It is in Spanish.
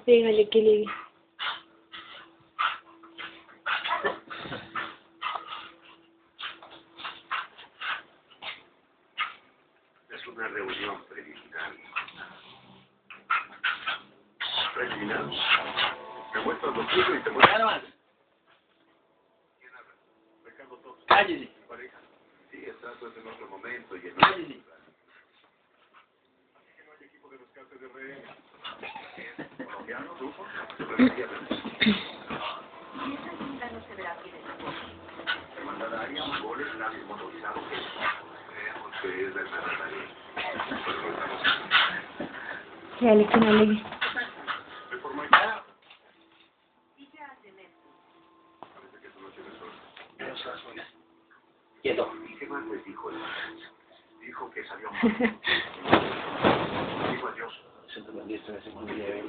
pégale que le... Es una reunión preliminar. ¿Preliminar? Me muestras lo tuyo y te muestras... Nada más. ¿Quién habla? Ricardo Torres. Cállese. ¿Mi pareja? Sí, exacto, es en otro momento y en otro Cállese. lugar. Así que no hay equipo de rescate de rehenes. ¿Colombiano? ¿Ruso? Y esa cinta no se verá bien en la foto. Se mandaría un gol en la motorizado que creemos que es la hermandad. Pero no estamos en... Dale que no le... ¿De forma ya? Villas de Messi. Parece que tú no tienes suerte. Pero se las buenas. Quieto. ¿Y qué más les dijo el maestro? Dijo que salió mal. Dijo adiós. Se te vendiste en ese mundo de